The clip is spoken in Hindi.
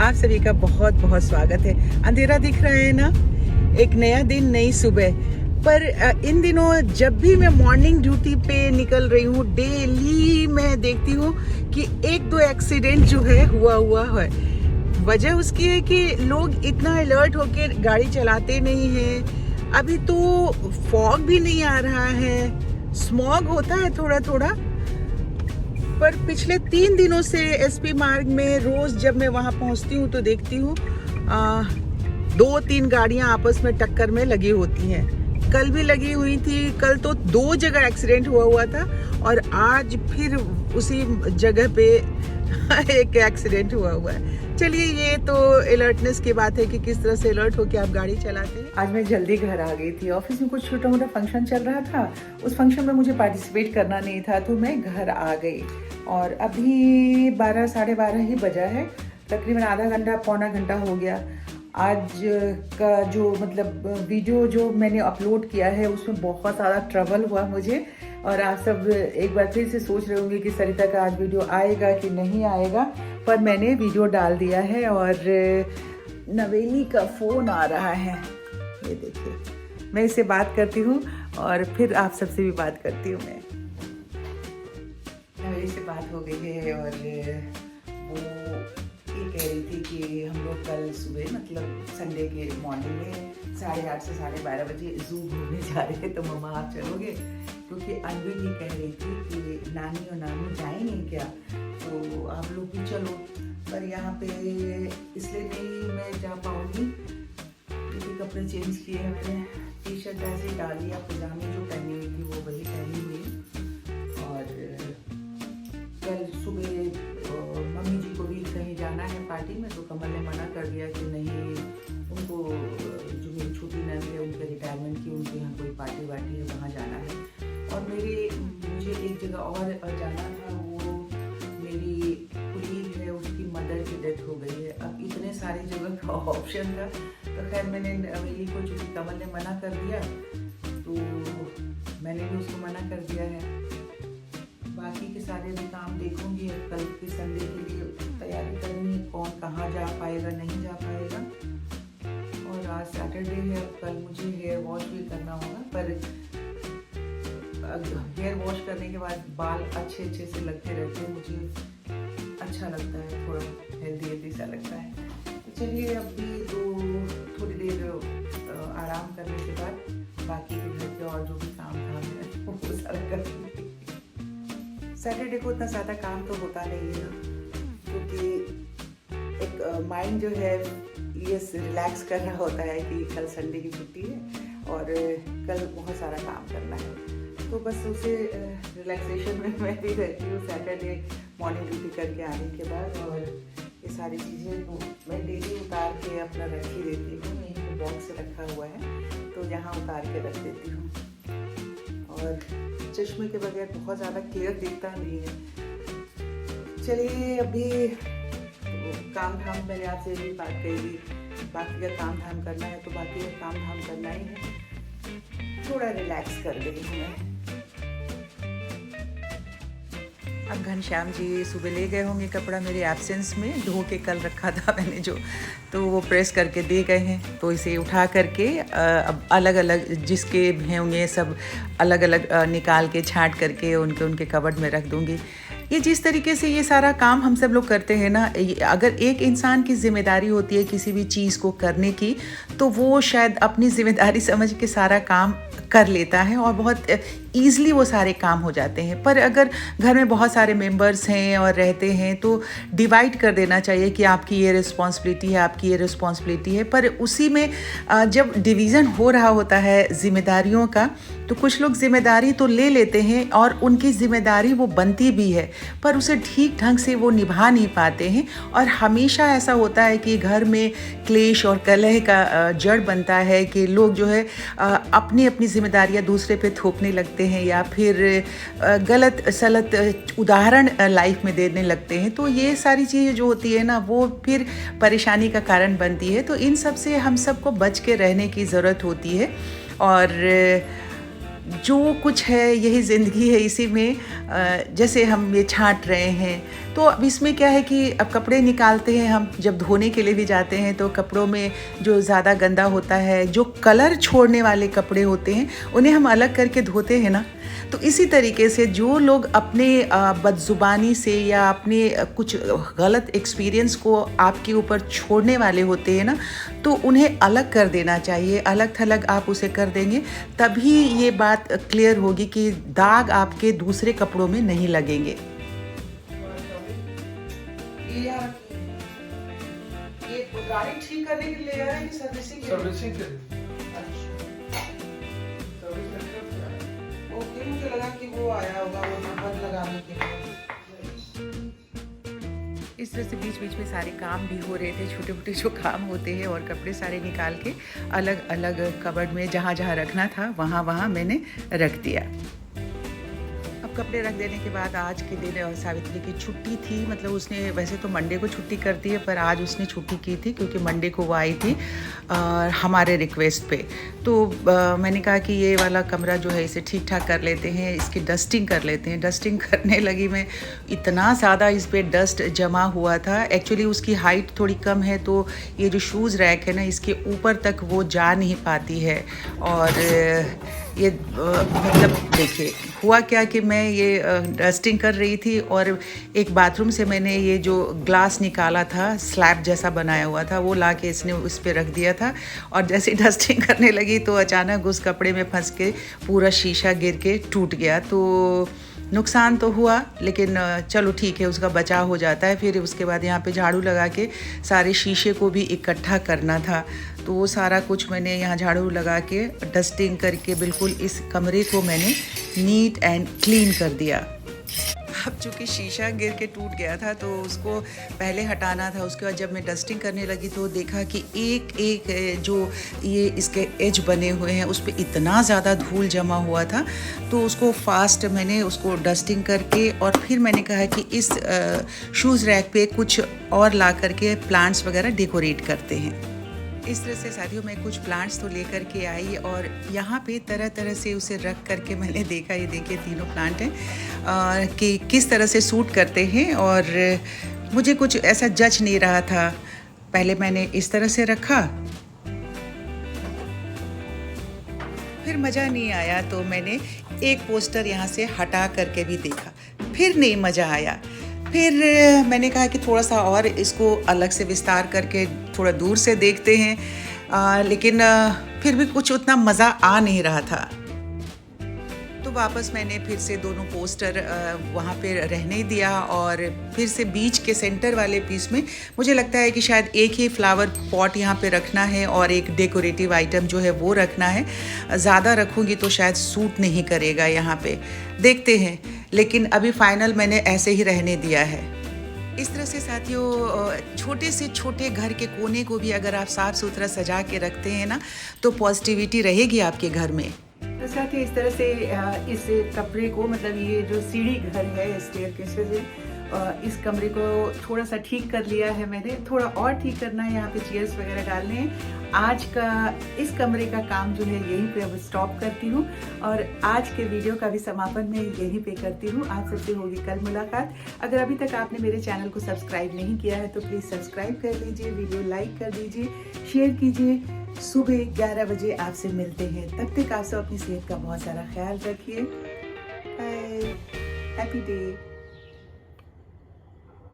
आप सभी का बहुत बहुत स्वागत है। अंधेरा दिख रहा है ना, एक नया दिन, नई सुबह। पर इन दिनों जब भी मैं मॉर्निंग ड्यूटी पे निकल रही हूँ, डेली मैं देखती हूँ कि एक दो एक्सीडेंट जो है हुआ है। वजह उसकी है कि लोग इतना अलर्ट होकर गाड़ी चलाते नहीं हैं। अभी तो फॉग भी नहीं आ रहा है, स्मॉग होता है थोड़ा थोड़ा। पर पिछले 3 दिनों से एसपी मार्ग में रोज जब मैं वहां पहुंचती हूँ तो देखती हूँ 2-3 गाड़ियां आपस में टक्कर में लगी होती हैं। कल भी लगी हुई थी, कल तो 2 जगह एक्सीडेंट हुआ था और आज फिर उसी जगह पे एक एक्सीडेंट हुआ है। चलिए, ये तो अलर्टनेस की बात है कि किस तरह से अलर्ट होकर आप गाड़ी चलाते हैं। आज मैं जल्दी घर आ गई थी। ऑफिस में कुछ छोटा मोटा फंक्शन चल रहा था, उस फंक्शन में मुझे पार्टिसिपेट करना नहीं था तो मैं घर आ गई। और अभी 12 साढ़े 12 ही बजा है, तकरीबन आधा घंटा पौना घंटा हो गया। आज का जो वीडियो जो मैंने अपलोड किया है उसमें बहुत ज़्यादा ट्रबल हुआ मुझे। और आप सब एक बार फिर से सोच रहे होंगे कि सरिता का आज वीडियो आएगा कि नहीं आएगा, पर मैंने वीडियो डाल दिया है। और नवेली का फ़ोन आ रहा है, ये देखिए। मैं इससे बात करती हूँ और फिर आप सबसे भी बात करती हूँ। मैं नवेली से बात हो गई है और वो ये कह रही थी कि हम लोग कल सुबह संडे के मॉर्निंग में 8:30 से 12:30 बजे जू घूमने जा रहे हैं, तो मम्मा आप चलोगे? क्योंकि अनवी भी कह रही थी कि नानी और नानू जाएंगे क्या, तो आप लोग भी चलो। पर यहाँ पे इसलिए नहीं मैं जा पाऊँगी क्योंकि कपड़े चेंज किए हैं मैंने। टी शर्ट ऐसे ही डाली, पजामे जो पहनी हुई थी वो वही पहनी हुई। और कल सुबह मम्मी जी को भी कहीं जाना है पार्टी में, तो कमल ने मना कर दिया कि नहीं, उनको जो मेरी छोटी नंद है उनके रिटायरमेंट की, उनके यहाँ कोई पार्टी वार्टी है, वहाँ जाना है। और मुझे एक जगह और जाना था, वो मेरी कुलीग है उसकी मदर की डेथ हो गई है। अब इतने सारी जगह का ऑप्शन था, तो खैर मैंने नवेली को, चूँकि कमल ने मना कर दिया तो मैंने भी उसको मना कर दिया है। बाकी के सारे भी काम देखूंगी। कल के संडे के लिए तैयारी करनी है, कौन कहाँ जा पाएगा नहीं जा पाएगा। और आज सैटरडे है, अब कल मुझे हेयर वॉश भी करना होगा। पर हेयर वॉश करने के बाद बाल अच्छे से लगते रहते हैं, मुझे अच्छा लगता है, थोड़ा हेल्दी सा लगता है। तो चलिए, अभी तो थोड़ी देर आराम करने के बाद बाकी के घर के और जो भी काम है वो सारा करूँगी। सैटरडे को उतना ज़्यादा काम तो होता नहीं है ना, क्योंकि एक माइंड जो है ये रिलैक्स कर रहा होता है कि कल संडे की छुट्टी है और कल बहुत सारा काम करना है। तो बस उसे रिलैक्सेशन में मैं भी रहती हूँ सैटरडे मॉर्निंग ड्यूटी करके आने के बाद। और ये सारी चीज़ें मैं डेली उतार के अपना रख ही देती हूँ। यहीं पे बॉक्स से रखा हुआ है, तो यहाँ उतार के रख देती हूँ। और चश्मे के बगैर बहुत ज़्यादा क्लियर दिखता नहीं है। चलिए, अभी काम धाम, मैंने आपसे भी बात कही, बाकी का काम धाम करना है तो बाकी का काम धाम करना ही है। थोड़ा रिलैक्स कर रही हूँ मैं। अब घनश्याम जी सुबह ले गए होंगे कपड़ा मेरे एब्सेंस में, धो के कल रखा था मैंने जो, तो वो प्रेस करके दे गए हैं। तो इसे उठा करके अब अलग अलग जिसके हैं उन्हें सब अलग अलग निकाल के छांट करके उनके कबर्ड में रख दूँगी। ये जिस तरीके से ये सारा काम हम सब लोग करते हैं ना, अगर एक इंसान की जिम्मेदारी होती है किसी भी चीज़ को करने की, तो वो शायद अपनी जिम्मेदारी समझ के सारा काम कर लेता है और बहुत ईज़िली वो सारे काम हो जाते हैं। पर अगर घर में बहुत सारे मेंबर्स हैं और रहते हैं तो डिवाइड कर देना चाहिए कि आपकी ये रिस्पॉन्सिबिलिटी है, आपकी ये रिस्पॉन्सिबिलिटी है। पर उसी में जब डिवीज़न हो रहा होता है जिम्मेदारियों का, तो कुछ लोग जिम्मेदारी तो ले लेते हैं और उनकी जिम्मेदारी वो बनती भी है, पर उसे ठीक ढंग से वो निभा नहीं पाते हैं। और हमेशा ऐसा होता है कि घर में क्लेश और कलह का जड़ बनता है कि लोग जो है अपनी अपनी जिम्मेदारियां दूसरे पे थोपने लगते हैं या फिर गलत सलत उदाहरण लाइफ में देने लगते हैं। तो ये सारी चीज़ें जो होती है ना, वो फिर परेशानी का कारण बनती है। तो इन सब से हम सबको बच के रहने की ज़रूरत होती है। और जो कुछ है यही ज़िंदगी है, इसी में जैसे हम ये छांट रहे हैं तो अब इसमें क्या है कि अब कपड़े निकालते हैं हम, जब धोने के लिए भी जाते हैं तो कपड़ों में जो ज़्यादा गंदा होता है, जो कलर छोड़ने वाले कपड़े होते हैं उन्हें हम अलग करके धोते हैं ना। तो इसी तरीके से जो लोग अपने बदजुबानी से या अपने कुछ गलत एक्सपीरियंस को आपके ऊपर छोड़ने वाले होते हैं ना, तो उन्हें अलग कर देना चाहिए। अलग थलग आप उसे कर देंगे तभी ये बात क्लियर होगी कि दाग आपके दूसरे कपड़ों में नहीं लगेंगे। ये गाड़ी ठीक करने के लिए आया है कि सर्विसिंग के लिए? ओके, मुझे लगा कि वो आया होगा वो नंबर लगाने के लिए। इस तरह से बीच बीच में सारे काम भी हो रहे थे, छोटे मोटे जो काम होते हैं, और कपड़े सारे निकाल के अलग अलग कबर्ड में जहाँ जहाँ रखना था वहाँ वहाँ मैंने रख दिया। अब कपड़े रख देने के बाद आज के दिन सावित्री की छुट्टी थी, मतलब उसने वैसे तो मंडे को छुट्टी करती है पर आज उसने छुट्टी की थी क्योंकि मंडे को वो आई थी हमारे रिक्वेस्ट पे। तो मैंने कहा कि ये वाला कमरा जो है इसे ठीक ठाक कर लेते हैं, इसकी डस्टिंग कर लेते हैं। डस्टिंग करने लगी मैं, इतना ज़्यादा इस पर डस्ट जमा हुआ था। एक्चुअली उसकी हाइट थोड़ी कम है तो ये जो शूज़ रैक है ना, इसके ऊपर तक वो जा नहीं पाती है। और ये मतलब देखिए हुआ क्या कि मैं ये डस्टिंग कर रही थी और एक बाथरूम से मैंने ये जो ग्लास निकाला था, स्लैब जैसा बनाया हुआ था, वो ला के इसने उस पर रख दिया था। और जैसे डस्टिंग करने लगी तो अचानक उस कपड़े में फंस के पूरा शीशा गिर के टूट गया। तो नुकसान तो हुआ लेकिन चलो ठीक है, उसका बचाव हो जाता है। फिर उसके बाद यहाँ पे झाड़ू लगा के सारे शीशे को भी इकट्ठा करना था, तो वो सारा कुछ मैंने यहाँ झाड़ू लगा के डस्टिंग करके बिल्कुल इस कमरे को मैंने नीट एंड क्लीन कर दिया। अब चूँकि शीशा गिर के टूट गया था तो उसको पहले हटाना था। उसके बाद जब मैं डस्टिंग करने लगी तो देखा कि एक एक जो ये इसके एज बने हुए हैं उस पर इतना ज़्यादा धूल जमा हुआ था। तो उसको फास्ट मैंने उसको डस्टिंग करके और फिर मैंने कहा कि इस शूज़ रैक पे कुछ और ला करके प्लांट्स वगैरह डेकोरेट करते हैं। इस तरह से साथियों मैं कुछ प्लांट्स तो लेकर के आई और यहाँ पे तरह तरह से उसे रख करके मैंने देखा, ये देखिए तीनों प्लांट हैं कि किस तरह से सूट करते हैं। और मुझे कुछ ऐसा जच नहीं रहा था। पहले मैंने इस तरह से रखा, फिर मज़ा नहीं आया तो मैंने एक पोस्टर यहाँ से हटा करके भी देखा, फिर नहीं मज़ा आया। फिर मैंने कहा कि थोड़ा सा और इसको अलग से विस्तार करके थोड़ा दूर से देखते हैं, लेकिन फिर भी कुछ उतना मज़ा आ नहीं रहा था। तो वापस मैंने फिर से दोनों पोस्टर वहाँ पे रहने दिया और फिर से बीच के सेंटर वाले पीस में मुझे लगता है कि शायद एक ही फ्लावर पॉट यहाँ पे रखना है और एक डेकोरेटिव आइटम जो है वो रखना है। ज़्यादा रखूँगी तो शायद सूट नहीं करेगा यहाँ पे, देखते हैं। लेकिन अभी फाइनल मैंने ऐसे ही रहने दिया है। इस तरह से साथियों छोटे से छोटे घर के कोने को भी अगर आप साफ़ सुथरा सजा के रखते हैं ना तो पॉजिटिविटी रहेगी आपके घर में। तो साथियों इस तरह से इस कमरे को, मतलब ये जो सीढ़ी घर है स्टेयरकेस से, इस कमरे को थोड़ा सा ठीक कर लिया है मैंने। थोड़ा और ठीक करना है, यहाँ पे चेयर्स वगैरह डालने हैं। आज का इस कमरे का काम जो है यहीं पे अब स्टॉप करती हूँ और आज के वीडियो का भी समापन मैं यहीं पे करती हूँ। आप सबसे होगी कल मुलाकात। अगर अभी तक आपने मेरे चैनल को सब्सक्राइब नहीं किया है तो प्लीज़ सब्सक्राइब कर लीजिए, वीडियो लाइक कर दीजिए, शेयर कीजिए। सुबह 11 बजे आपसे मिलते हैं। तब तक आप सब अपनी सेहत का बहुत सारा ख्याल रखिए। Bye, happy day.